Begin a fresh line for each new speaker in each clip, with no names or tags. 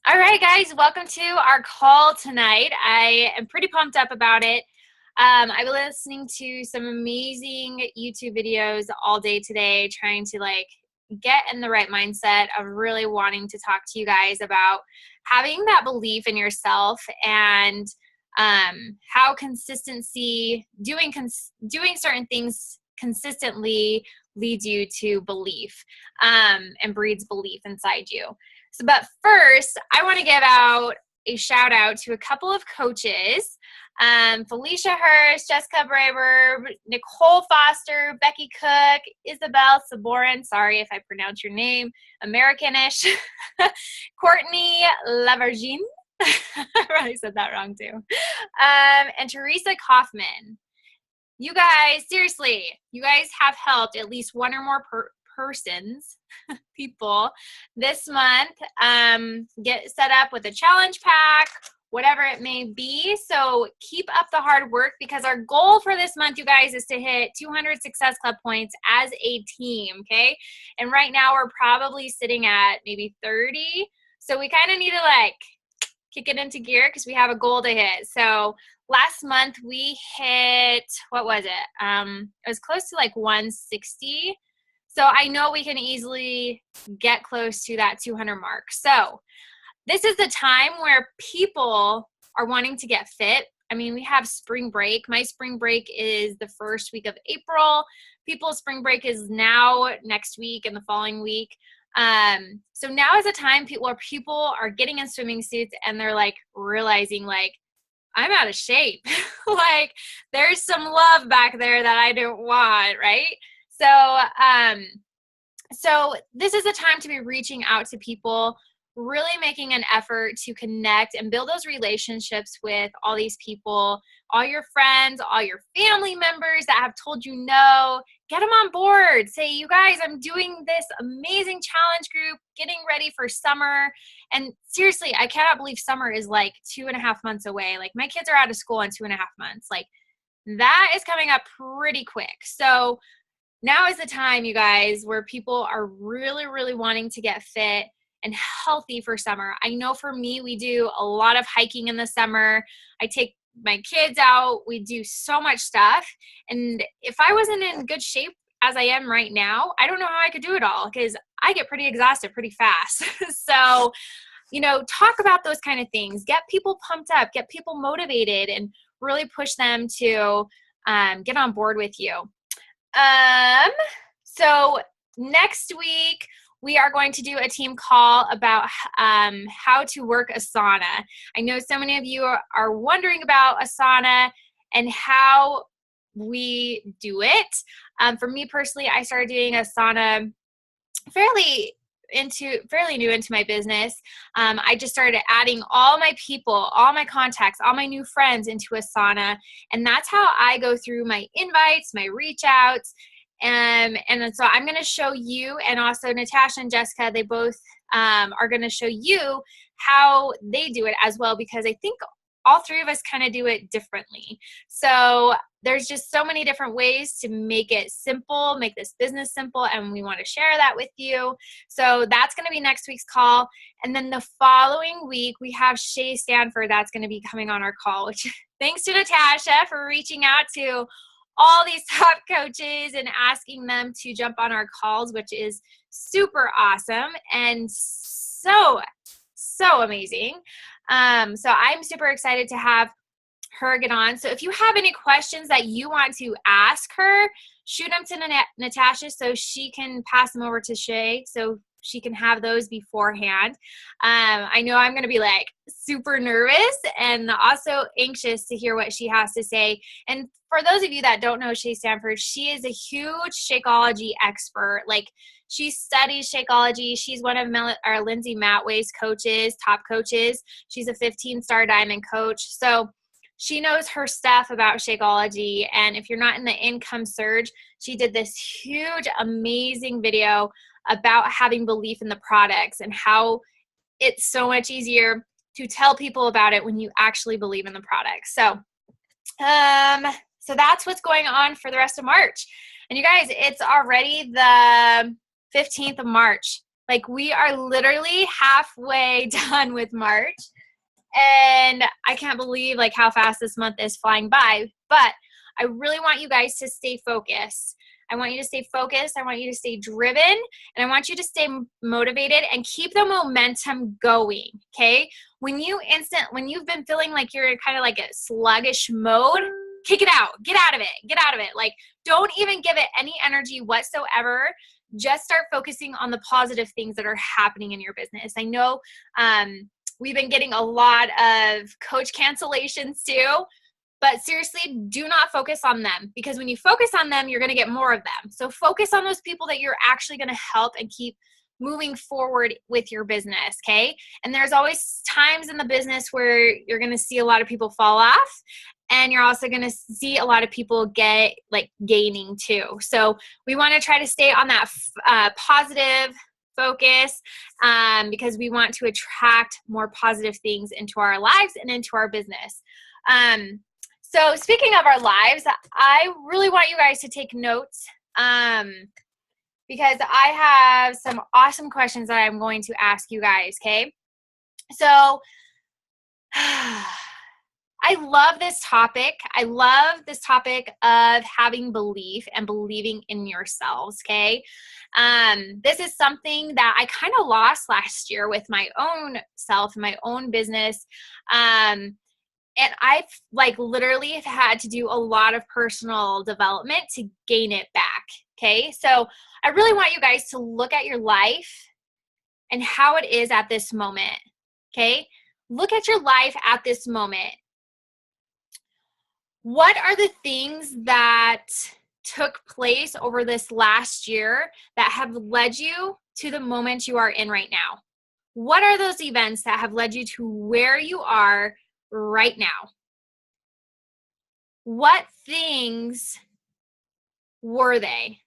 All right, guys, welcome to our call tonight. I am pretty pumped up about it. I've been listening to some amazing YouTube videos all day today, trying to get in the right mindset of really wanting to talk to you guys about having that belief in yourself and how consistency, doing certain things consistently leads you to belief and breeds belief inside you. So, but first, I want to give out a shout out to a couple of coaches, Felicia Hurst, Jessica Braber, Nicole Foster, Becky Cook, Isabel Saborin, sorry if I pronounce your name Americanish, Courtney Lavergine, I probably said that wrong too, and Teresa Kaufman. You guys, seriously, you guys have helped at least one or more persons, people, this month get set up with a challenge pack, whatever it may be. So keep up the hard work, because our goal for this month, you guys, is to hit 200 Success Club points as a team, okay? And right now we're probably sitting at maybe 30. So we kind of need to kick it into gear because we have a goal to hit. So last month we hit, what was it? It was close to 160. So I know we can easily get close to that 200 mark. So this is the time where people are wanting to get fit. I mean, we have spring break. My spring break is the first week of April. People's spring break is now next week and the following week. So now is a time where people are getting in swimming suits and they're realizing I'm out of shape. There's some love back there that I don't want, right? So this is a time to be reaching out to people, really making an effort to connect and build those relationships with all these people, all your friends, all your family members that have told you no. Get them on board. Say, you guys, I'm doing this amazing challenge group, getting ready for summer. And seriously, I cannot believe summer is 2.5 months away. My kids are out of school in 2.5 months. That is coming up pretty quick. So now is the time, you guys, where people are really, really wanting to get fit and healthy for summer. I know for me, we do a lot of hiking in the summer. I take my kids out. We do so much stuff. And if I wasn't in good shape as I am right now, I don't know how I could do it all, because I get pretty exhausted pretty fast. So, talk about those kind of things. Get people pumped up, get people motivated, and really push them to get on board with you. So next week, we are going to do a team call about how to work Asana. I know so many of you are wondering about Asana and how we do it. For me personally, I started doing Asana fairly new into my business. I just started adding all my people, all my contacts, all my new friends into Asana. And that's how I go through my invites, my reach outs. And so I'm going to show you, and also Natasha and Jessica, they both are going to show you how they do it as well, because I think all three of us kind of do it differently. So there's just so many different ways to make it simple, make this business simple, and we want to share that with you. So that's going to be next week's call. And then the following week, we have Shay Stanford that's going to be coming on our call, which thanks to Natasha for reaching out to all these top coaches and asking them to jump on our calls, which is super awesome and so amazing. So I'm super excited to have her get on. So if you have any questions that you want to ask her, shoot them to Natasha so she can pass them over to Shay so she can have those beforehand. I know I'm going to be super nervous and also anxious to hear what she has to say. And for those of you that don't know Shay Stanford, she is a huge Shakeology expert. She studies Shakeology. She's one of our Lindsay Matway's coaches, top coaches. She's a 15-star diamond coach. So she knows her stuff about Shakeology. And if you're not in the income surge, she did this huge, amazing video about having belief in the products and how it's so much easier to tell people about it when you actually believe in the product. So that's what's going on for the rest of March. And you guys, it's already the 15th of March. Like, we are literally halfway done with March, and I can't believe like how fast this month is flying by. But I really want you guys to stay focused. I want you to stay focused. I want you to stay driven, and I want you to stay motivated and keep the momentum going. Okay. When you've been feeling like you're in kind of like a sluggish mode, kick it out. Get out of it. Get out of it. Like, don't even give it any energy whatsoever. Just start focusing on the positive things that are happening in your business. I know we've been getting a lot of coach cancellations too, but seriously, do not focus on them, because when you focus on them, you're going to get more of them. So focus on those people that you're actually going to help and keep moving forward with your business, okay? And there's always times in the business where you're going to see a lot of people fall off, and you're also going to see a lot of people get like gaining too. So we want to try to stay on that positive focus, because we want to attract more positive things into our lives and into our business. So speaking of our lives, I really want you guys to take notes, because I have some awesome questions that I'm going to ask you guys, okay? So I love this topic. I love this topic of having belief and believing in yourselves, okay? This is something that I kind of lost last year with my own self, my own business. And I've like literally have had to do a lot of personal development to gain it back, okay? So I really want you guys to look at your life and how it is at this moment, okay? Look at your life at this moment. What are the things that took place over this last year that have led you to the moment you are in right now? What are those events that have led you to where you are right now? What things were they?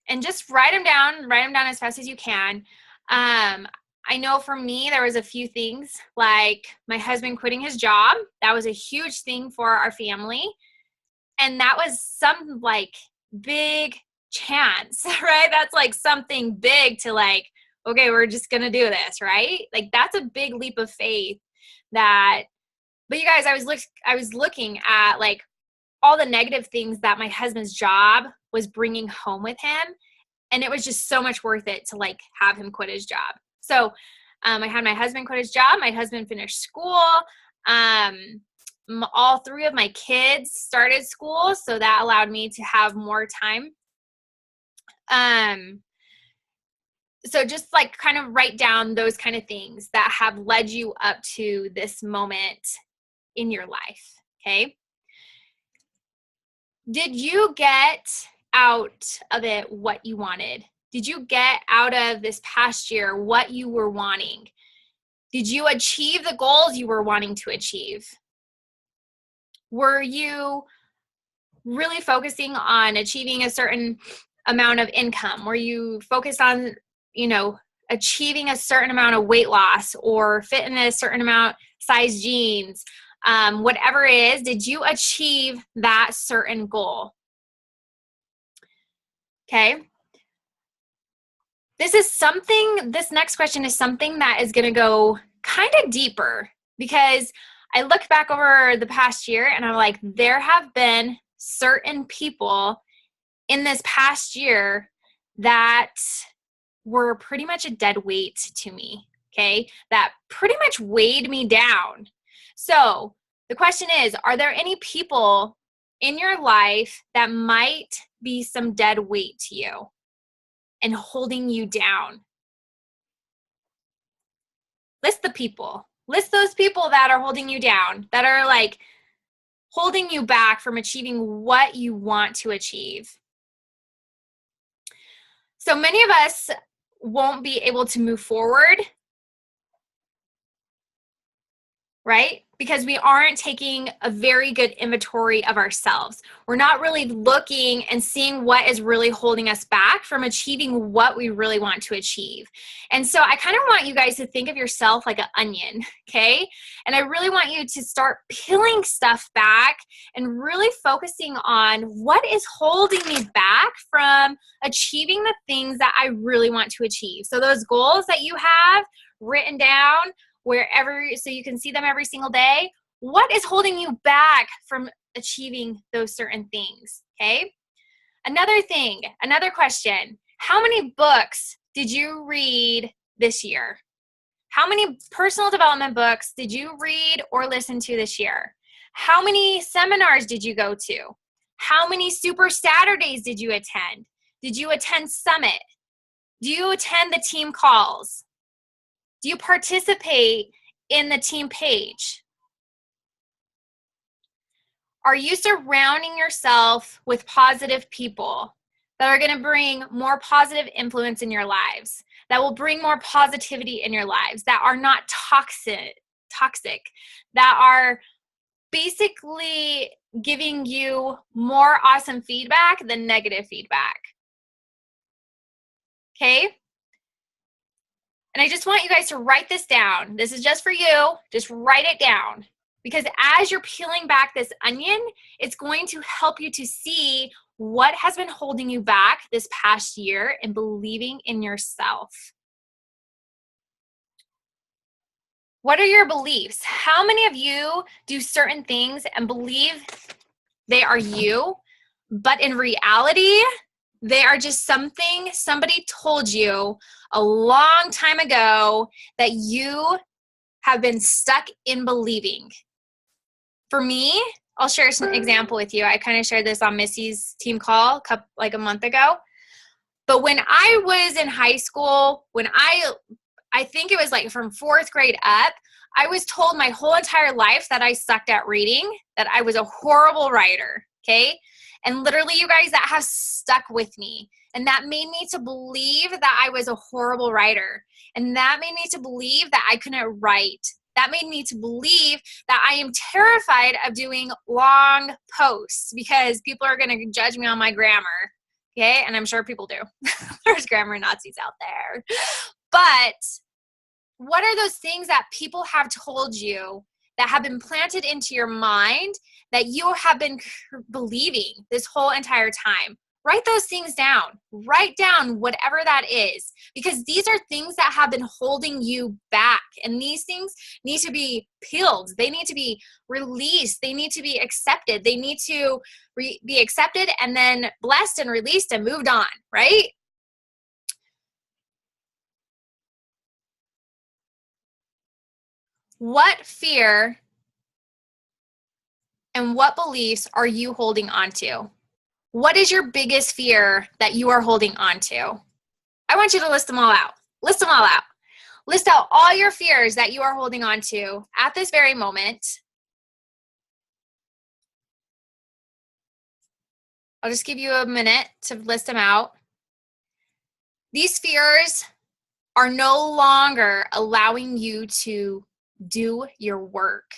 And just write them down as fast as you can. I know for me, there was a few things, like my husband quitting his job. That was a huge thing for our family. And that was some like big chance, right? That's like something big to like, okay, we're just going to do this, right? Like, that's a big leap of faith that, but you guys, I was looking at like all the negative things that my husband's job was bringing home with him. And it was just so much worth it to like have him quit his job. So I had my husband quit his job. My husband finished school. All three of my kids started school. So that allowed me to have more time. So just like kind of write down those kind of things that have led you up to this moment in your life. Okay. Did you get out of it what you wanted? Did you get out of this past year what you were wanting? Did you achieve the goals you were wanting to achieve? Were you really focusing on achieving a certain amount of income? Were you focused on, achieving a certain amount of weight loss or fit in a certain amount size jeans? Whatever it is, did you achieve that certain goal? Okay. This next question is something that is going to go kind of deeper, because I look back over the past year and I'm like, there have been certain people in this past year that were pretty much a dead weight to me, okay? That pretty much weighed me down. So the question is, are there any people in your life that might be some dead weight to you and holding you down? List the people. List those people that are holding you down, that are like holding you back from achieving what you want to achieve. So many of us won't be able to move forward, right? because we aren't taking a very good inventory of ourselves. We're not really looking and seeing what is really holding us back from achieving what we really want to achieve. And so I kind of want you guys to think of yourself like an onion, okay? And I really want you to start peeling stuff back and really focusing on what is holding me back from achieving the things that I really want to achieve. So those goals that you have written down, wherever, so you can see them every single day. What is holding you back from achieving those certain things? Okay. Another question. How many books did you read this year? How many personal development books did you read or listen to this year? How many seminars did you go to? How many Super Saturdays did you attend? Did you attend Summit? Do you attend the team calls? Do you participate in the team page? Are you surrounding yourself with positive people that are going to bring more positive influence in your lives, that will bring more positivity in your lives, that are not toxic, that are basically giving you more awesome feedback than negative feedback? Okay? And I just want you guys to write this down. This is just for you. Just write it down. Because as you're peeling back this onion, it's going to help you to see what has been holding you back this past year in believing in yourself. What are your beliefs? How many of you do certain things and believe they are you, but in reality, they are just something somebody told you a long time ago that you have been stuck in believing? For me, I'll share an example with you. I kind of shared this on Missy's team call like a month ago. But when I was in high school, when I think it was like from 4th grade up, I was told my whole entire life that I sucked at reading, that I was a horrible writer, okay? And literally, you guys, that has stuck with me. And that made me to believe that I was a horrible writer. And that made me to believe that I couldn't write. That made me to believe that I am terrified of doing long posts because people are going to judge me on my grammar. Okay? And I'm sure people do. There's grammar Nazis out there. But what are those things that people have told you that have been planted into your mind that you have been believing this whole entire time? Write those things down. Write down whatever that is, because these are things that have been holding you back. And these things need to be peeled. They need to be released. They need to be accepted. They need to be accepted and then blessed and released and moved on, right? What fear and what beliefs are you holding on to? What is your biggest fear that you are holding on to? I want you to list them all out. List them all out. List out all your fears that you are holding on to at this very moment. I'll just give you a minute to list them out. These fears are no longer allowing you to do your work.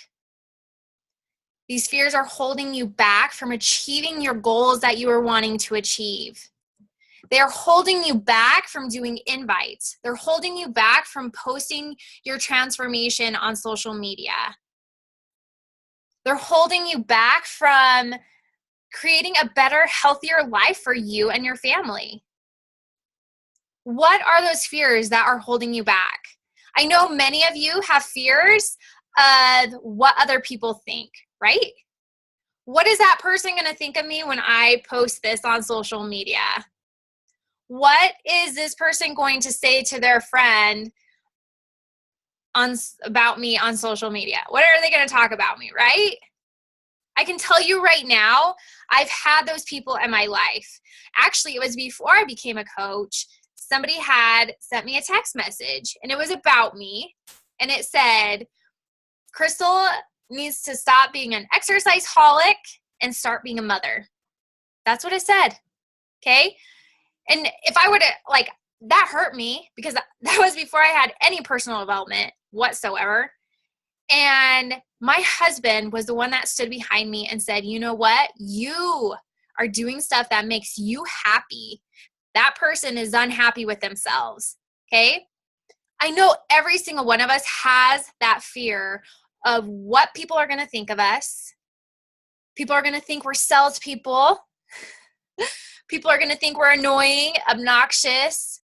These fears are holding you back from achieving your goals that you are wanting to achieve. They're holding you back from doing invites. They're holding you back from posting your transformation on social media. They're holding you back from creating a better, healthier life for you and your family. What are those fears that are holding you back? I know many of you have fears of what other people think, right? What is that person going to think of me when I post this on social media? What is this person going to say to their friend about me on social media? What are they going to talk about me, right? I can tell you right now, I've had those people in my life. Actually, it was before I became a coach. Somebody had sent me a text message, and it was about me, and it said, Crystal needs to stop being an exercise holic and start being a mother. That's what it said, okay? And if I would have, like, that hurt me because that was before I had any personal development whatsoever. And my husband was the one that stood behind me and said, you know what? You are doing stuff that makes you happy. That person is unhappy with themselves. Okay? I know every single one of us has that fear of what people are going to think of us. People are going to think we're salespeople. People are going to think we're annoying, obnoxious.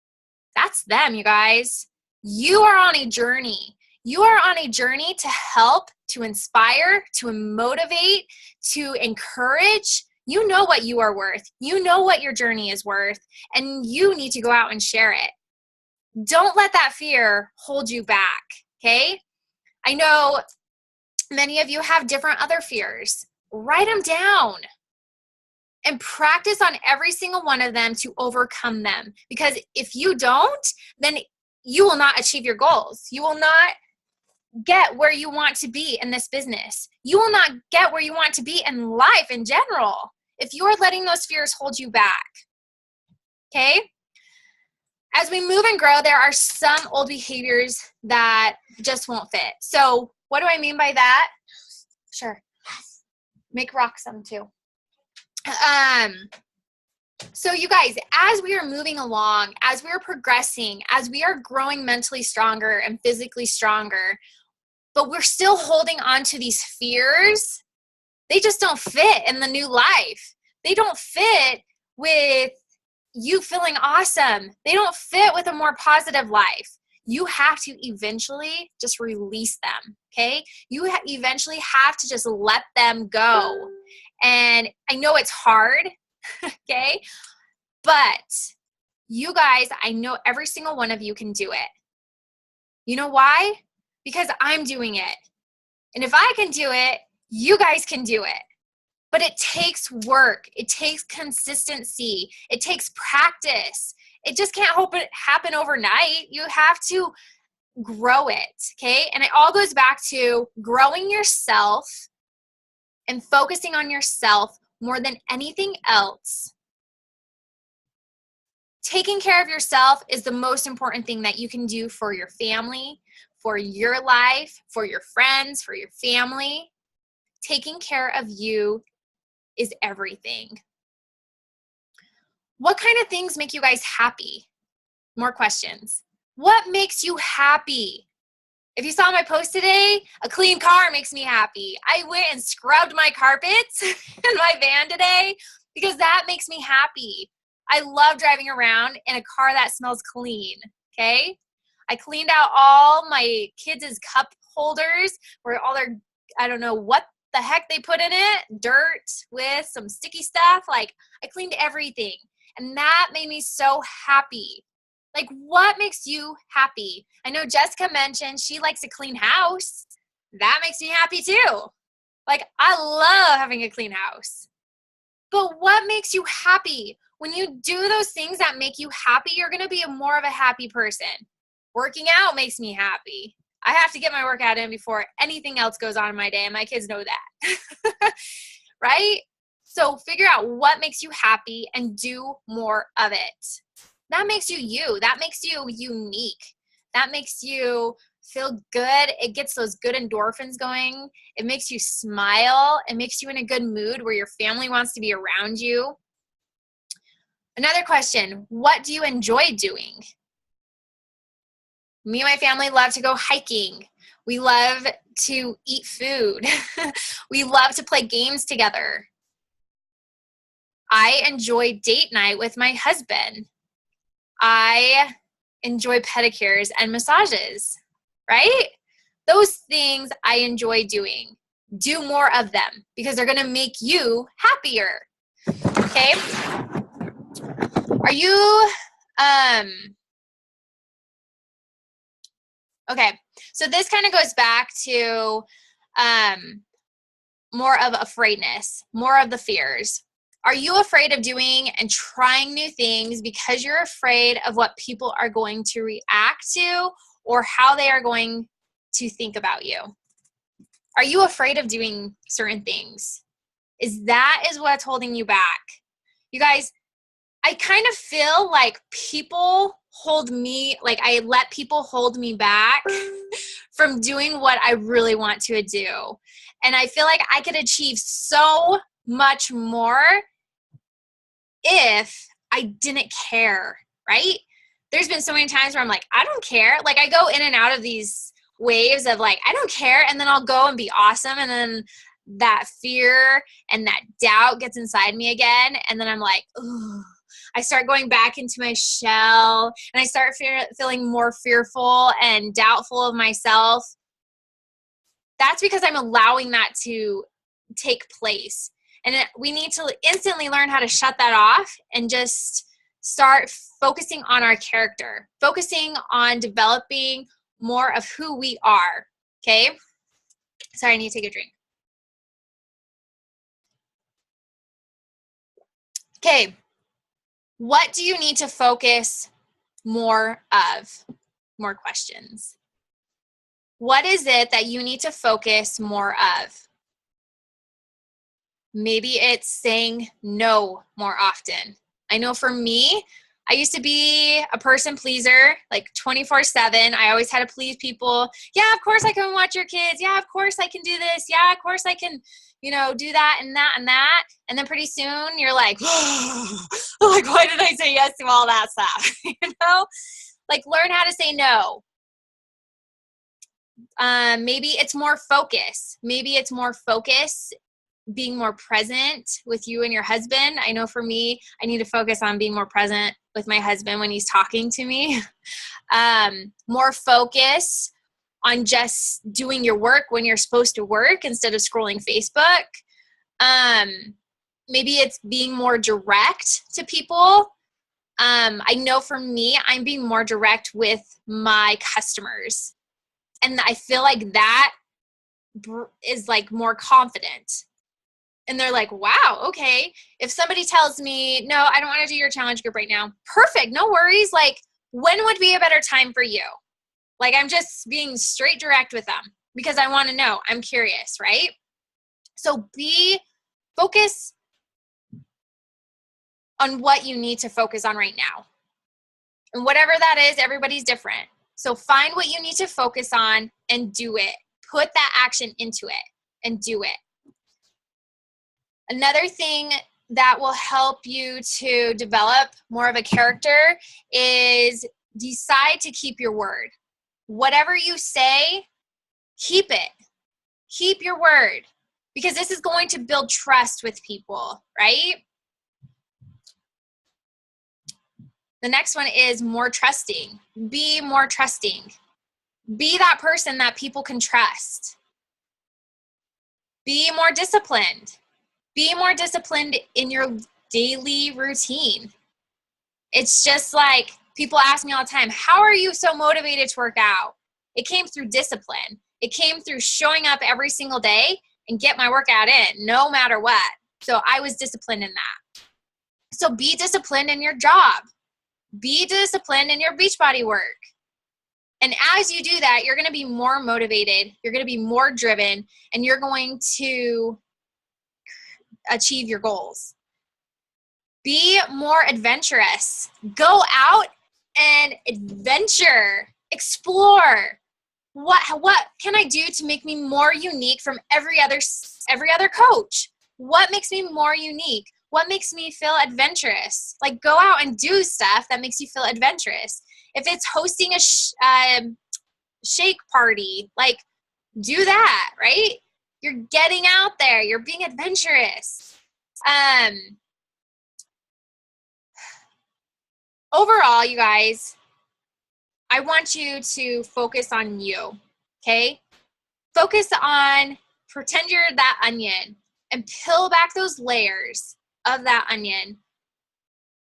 That's them, you guys. You are on a journey. You are on a journey to help, to inspire, to motivate, to encourage. You know what you are worth. You know what your journey is worth, and you need to go out and share it. Don't let that fear hold you back, okay? I know many of you have different other fears. Write them down and practice on every single one of them to overcome them. Because if you don't, then you will not achieve your goals. You will not get where you want to be in this business. You will not get where you want to be in life in general if you are letting those fears hold you back. Okay? As we move and grow, there are some old behaviors that just won't fit. So what do I mean by that? Sure. Make rocks some too. So you guys, as we are moving along, as we are progressing, as we are growing mentally stronger and physically stronger, but we're still holding on to these fears, they just don't fit in the new life. They don't fit with you feeling awesome. They don't fit with a more positive life. You have to eventually just release them, okay? You eventually have to just let them go. And I know it's hard, okay? But you guys, I know every single one of you can do it. You know why? Because I'm doing it. And if I can do it, you guys can do it. But it takes work. It takes consistency. It takes practice. It just can't happen overnight. You have to grow it, okay? And it all goes back to growing yourself and focusing on yourself more than anything else. Taking care of yourself is the most important thing that you can do for your family, for your life, for your friends, for your family. Taking care of you is everything. What kind of things make you guys happy? More questions. What makes you happy? If you saw my post today, a clean car makes me happy. I went and scrubbed my carpets in my van today because that makes me happy. I love driving around in a car that smells clean, okay? I cleaned out all my kids' cup holders where all their, I don't know what the heck they put in it, dirt with some sticky stuff. Like, I cleaned everything, and that made me so happy. Like, what makes you happy? I know Jessica mentioned she likes a clean house. That makes me happy too. Like, I love having a clean house. But what makes you happy? When you do those things that make you happy, you're going to be more of a happy person. Working out makes me happy. I have to get my workout in before anything else goes on in my day, and my kids know that. Right? So figure out what makes you happy and do more of it. That makes you you. That makes you unique. That makes you feel good. It gets those good endorphins going. It makes you smile. It makes you in a good mood where your family wants to be around you. Another question, what do you enjoy doing? Me and my family love to go hiking. We love to eat food. We love to play games together. I enjoy date night with my husband. I enjoy pedicures and massages, right? Those things I enjoy doing. Do more of them because they're going to make you happier. Okay? Are you, okay, so this kind of goes back to more of afraidness, more of the fears. Are you afraid of doing and trying new things because you're afraid of what people are going to react to or how they are going to think about you? Are you afraid of doing certain things? Is what's holding you back? You guys, I kind of feel like I let people hold me back from doing what I really want to do. And I feel like I could achieve so much more if I didn't care, right? There's been so many times where I'm like, I don't care. Like I go in and out of these waves of like, I don't care. And then I'll go and be awesome. And then that fear and that doubt gets inside me again. And then I'm like, ooh, I start going back into my shell and I start feeling more fearful and doubtful of myself. That's because I'm allowing that to take place. And we need to instantly learn how to shut that off and just start focusing on our character, focusing on developing more of who we are, okay? Sorry, I need to take a drink. Okay, what do you need to focus more of? More questions. What is it that you need to focus more of? Maybe it's saying no more often. I know for me, I used to be a person pleaser, like 24/7. I always had to please people. Yeah, of course I can watch your kids. Yeah, of course I can do this. Yeah, of course I can, do that and that and that. And then pretty soon you're like, like, why did I say yes to all that stuff? Like learn how to say no. Maybe it's more focus. Being more present with you and your husband. I know for me, I need to focus on being more present with my husband when he's talking to me. More focus on just doing your work when you're supposed to work instead of scrolling Facebook. Maybe it's being more direct to people. I know for me, I'm being more direct with my customers. And I feel like that is like more confident. And they're like, wow, okay. If somebody tells me, no, I don't want to do your challenge group right now. Perfect. No worries. Like, when would be a better time for you? Like, I'm just being straight direct with them because I want to know. I'm curious, right? So focus on what you need to focus on right now. And whatever that is, everybody's different. So find what you need to focus on and do it. Put that action into it and do it. Another thing that will help you to develop more of a character is decide to keep your word. Whatever you say, keep it. Keep your word, because this is going to build trust with people, right? The next one is more trusting. Be more trusting. Be that person that people can trust. Be more disciplined. Be more disciplined in your daily routine. It's just like people ask me all the time, how are you so motivated to work out? It came through discipline. It came through showing up every single day and get my workout in no matter what. So I was disciplined in that. So be disciplined in your job. Be disciplined in your Beachbody work. And as you do that, you're going to be more motivated. You're going to be more driven, and you're going to achieve your goals. Be more adventurous. Go out and adventure. Explore. What can I do to make me more unique from every other coach? What makes me more unique? What makes me feel adventurous? Like, go out and do stuff that makes you feel adventurous. If it's hosting a shake party, like, do that, right? You're getting out there. You're being adventurous. Overall, you guys, I want you to focus on you, okay? Focus on, pretend you're that onion and peel back those layers of that onion.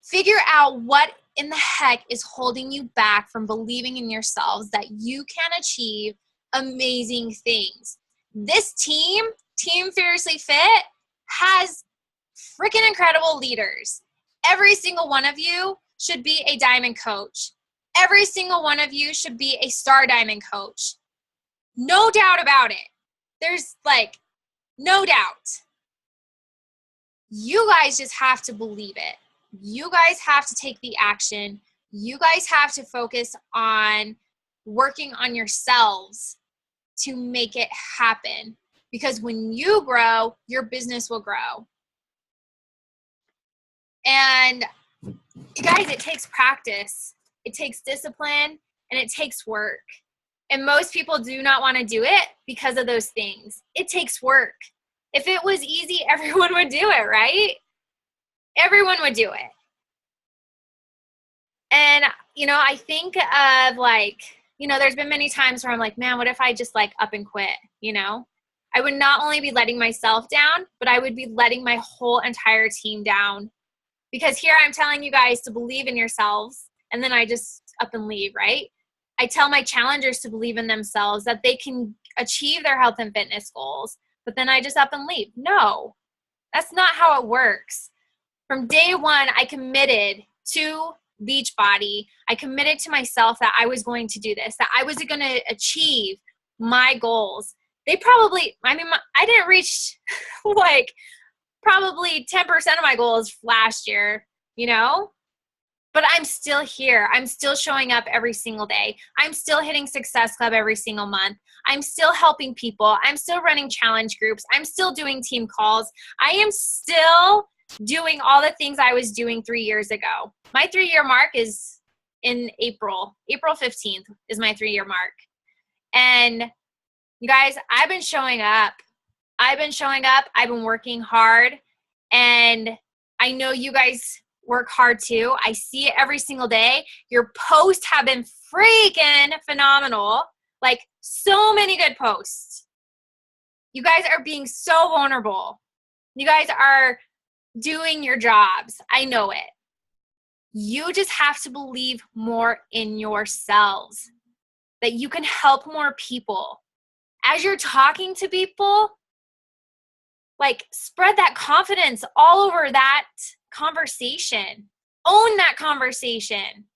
Figure out what in the heck is holding you back from believing in yourselves that you can achieve amazing things. This Team Fiercely Fit, has freaking incredible leaders. Every single one of you should be a diamond coach. Every single one of you should be a star diamond coach. No doubt about it. There's no doubt. You guys just have to believe it. You guys have to take the action. You guys have to focus on working on yourselves to make it happen. Because when you grow, your business will grow. And guys, it takes practice, it takes discipline, and it takes work. And most people do not want to do it because of those things. It takes work. If it was easy, everyone would do it, right? Everyone would do it. And, I think of there's been many times where I'm like, man, what if I just up and quit, I would not only be letting myself down, but I would be letting my whole entire team down. Because here I'm telling you guys to believe in yourselves, and then I just up and leave, right? I tell my challengers to believe in themselves, that they can achieve their health and fitness goals, but then I just up and leave. No, that's not how it works. From day one, I committed to Beachbody. I committed to myself that I was going to do this, that I was going to achieve my goals. I didn't reach probably 10% of my goals last year, but I'm still here. I'm still showing up every single day. I'm still hitting Success Club every single month. I'm still helping people. I'm still running challenge groups. I'm still doing team calls. I am still doing all the things I was doing 3 years ago. My 3-year mark is in April. April 15th is my 3-year mark. And you guys, I've been showing up. I've been working hard, and I know you guys work hard too. I see it every single day. Your posts have been freaking phenomenal. So many good posts. You guys are being so vulnerable. You guys are doing your jobs. I know it. You just have to believe more in yourselves, that you can help more people. As you're talking to people, spread that confidence all over that conversation. Own that conversation.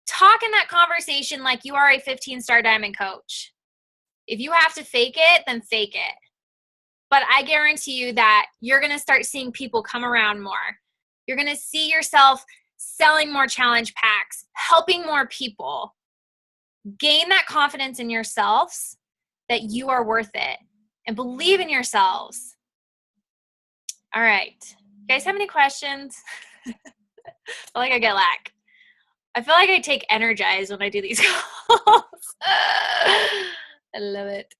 Talk in that conversation like you are a 15-star diamond coach. If you have to fake it, then fake it. But I guarantee you that you're going to start seeing people come around more. You're going to see yourself selling more challenge packs, helping more people. Gain that confidence in yourselves that you are worth it, and believe in yourselves. All right. You guys have any questions? I feel like I get lack. I feel like I take energized when I do these calls. I love it.